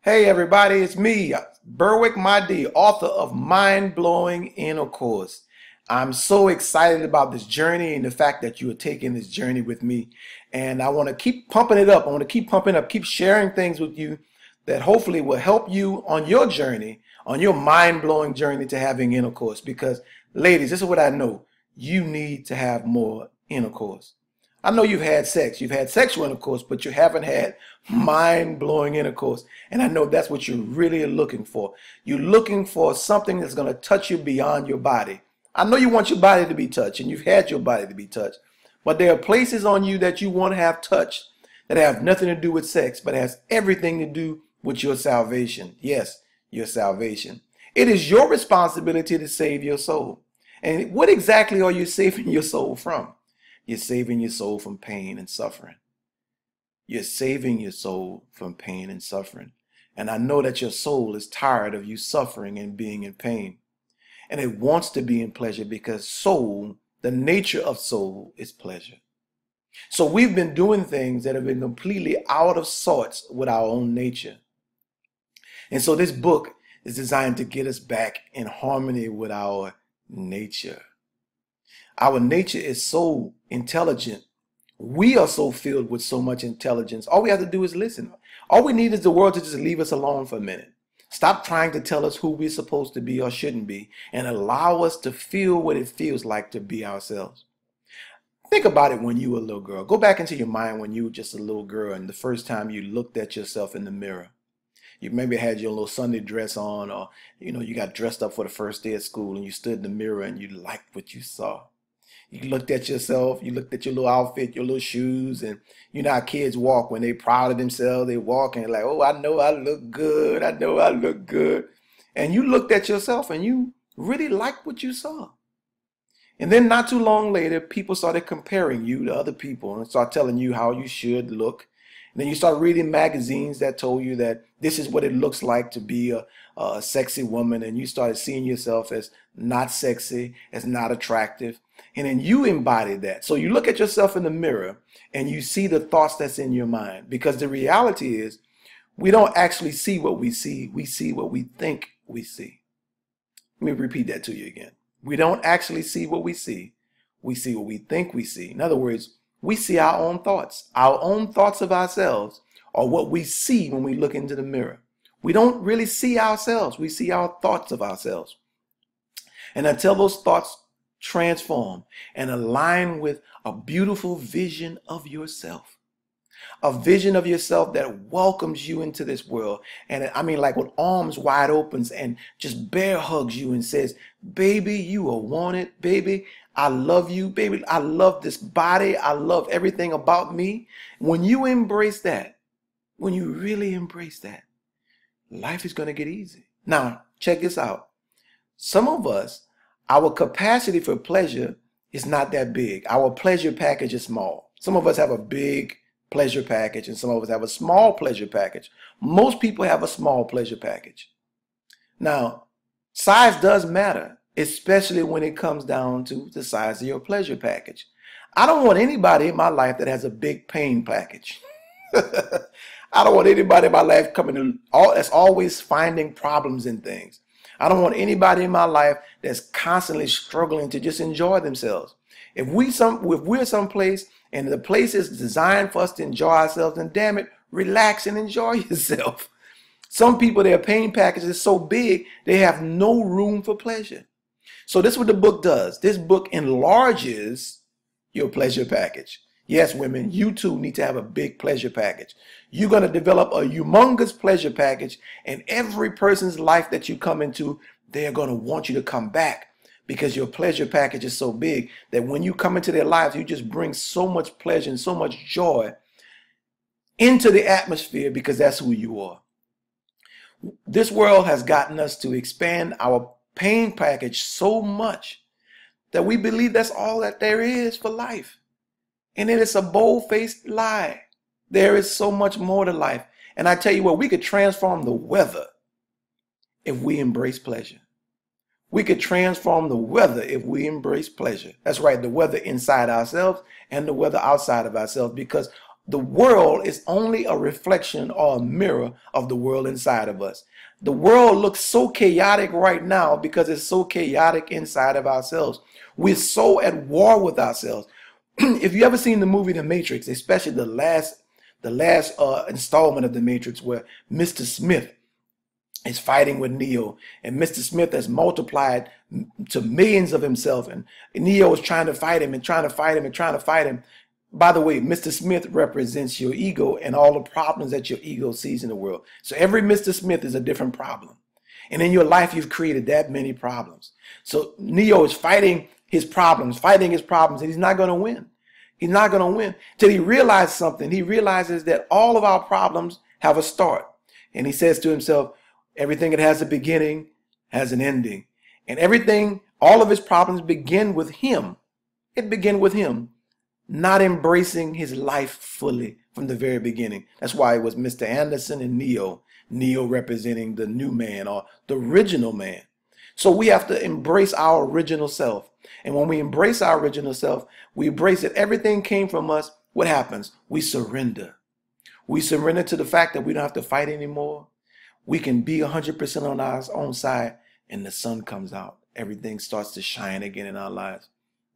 Hey everybody, it's me, Berwick Mahdi, author of Mind-Blowing Intercourse. I'm so excited about this journey and the fact that you are taking this journey with me. And I want to keep pumping it up. I want to keep pumping up, keep sharing things with you that hopefully will help you on your journey, on your mind-blowing journey to having intercourse. Because ladies, this is what I know. You need to have more intercourse. I know you've had sexual intercourse, but you haven't had mind-blowing intercourse. And I know that's what you're really looking for. You're looking for something that's going to touch you beyond your body. I know you want your body to be touched, and you've had your body to be touched. But there are places on you that you want to have touched that have nothing to do with sex, but has everything to do with your salvation. Yes, your salvation. It is your responsibility to save your soul. And what exactly are you saving your soul from? You're saving your soul from pain and suffering. You're saving your soul from pain and suffering. And I know that your soul is tired of you suffering and being in pain. And it wants to be in pleasure because soul, the nature of soul, is pleasure. So we've been doing things that have been completely out of sorts with our own nature. And so this book is designed to get us back in harmony with our nature. Our nature is so intelligent. We are so filled with so much intelligence. All we have to do is listen. All we need is the world to just leave us alone for a minute. Stop trying to tell us who we're supposed to be or shouldn't be, and allow us to feel what it feels like to be ourselves. Think about it when you were a little girl. Go back into your mind when you were just a little girl and the first time you looked at yourself in the mirror. You maybe had your little Sunday dress on, or you got dressed up for the first day of school and you stood in the mirror and you liked what you saw. You looked at yourself, you looked at your little outfit, your little shoes, and you know how kids walk when they proud of themselves. They walk and like, oh, I know I look good. I know I look good. And you looked at yourself and you really liked what you saw. And then not too long later, people started comparing you to other people and start telling you how you should look. And then you start reading magazines that told you that this is what it looks like to be a sexy woman. And you started seeing yourself as not sexy, as not attractive. And then you embody that. So you look at yourself in the mirror and you see the thoughts that's in your mind. Because the reality is we don't actually see what we see. We see what we think we see. Let me repeat that to you again. We don't actually see what we see. We see what we think we see. In other words, we see our own thoughts. Our own thoughts of ourselves are what we see when we look into the mirror. We don't really see ourselves. We see our thoughts of ourselves. And until those thoughts transform and align with a beautiful vision of yourself, a vision of yourself that welcomes you into this world, and I mean like with arms wide open and just bear hugs you and says, baby, you are wanted. Baby, I love you. Baby, I love this body. I love everything about me. When you embrace that, when you really embrace that, life is going to get easy. Now, check this out. Some of us, our capacity for pleasure is not that big. Our pleasure package is small. Some of us have a big pleasure package and some of us have a small pleasure package. Most people have a small pleasure package. Now, size does matter, especially when it comes down to the size of your pleasure package. I don't want anybody in my life that has a big pain package. I don't want anybody in my life that's always finding problems in things. I don't want anybody in my life that's constantly struggling to just enjoy themselves. If we're someplace and the place is designed for us to enjoy ourselves, then damn it, relax and enjoy yourself. Some people, their pain package is so big, they have no room for pleasure. So this is what the book does. This book enlarges your pleasure package. Yes, women, you too need to have a big pleasure package. You're going to develop a humongous pleasure package, and every person's life that you come into, they're going to want you to come back because your pleasure package is so big that when you come into their lives, you just bring so much pleasure and so much joy into the atmosphere because that's who you are. This world has gotten us to expand our pain package so much that we believe that's all that there is for life. And it is a bold-faced lie. There is so much more to life. And I tell you what, we could transform the weather if we embrace pleasure. We could transform the weather if we embrace pleasure. That's right, the weather inside ourselves and the weather outside of ourselves, because The world is only a reflection or a mirror of the world inside of us. The world looks so chaotic right now because it's so chaotic inside of ourselves. We're so at war with ourselves. If you ever seen the movie The Matrix, especially the last installment of The Matrix, where Mr. Smith is fighting with Neo, and Mr. Smith has multiplied to millions of himself, and Neo is trying to fight him and trying to fight him and trying to fight him. By the way, Mr. Smith represents your ego and all the problems that your ego sees in the world. So every Mr. Smith is a different problem. And in your life, you've created that many problems. So Neo is fighting his problems, and he's not going to win. He's not going to win till he realizes something. He realizes that all of our problems have a start. And he says to himself, everything that has a beginning has an ending. And everything, all of his problems begin with him. It began with him not embracing his life fully from the very beginning. That's why it was Mr. Anderson and Neo. Neo representing the new man or the original man. So we have to embrace our original self. And when we embrace our original self, we embrace that everything came from us. What happens? We surrender. We surrender to the fact that we don't have to fight anymore. We can be 100% on our own side, and the sun comes out. Everything starts to shine again in our lives.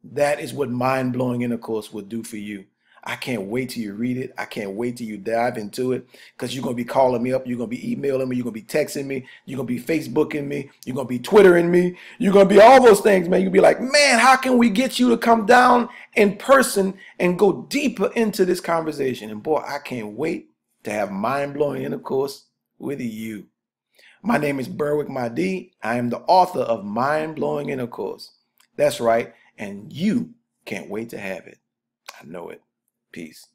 That is what mind-blowing intercourse will do for you. I can't wait till you read it. I can't wait till you dive into it, because you're going to be calling me up. You're going to be emailing me. You're going to be texting me. You're going to be Facebooking me. You're going to be Twittering me. You're going to be all those things, man. You'll be like, man, how can we get you to come down in person and go deeper into this conversation? And boy, I can't wait to have mind-blowing intercourse with you. My name is Berwick Mahdi. I am the author of Mind-Blowing Intercourse. That's right. And you can't wait to have it. I know it. Peace.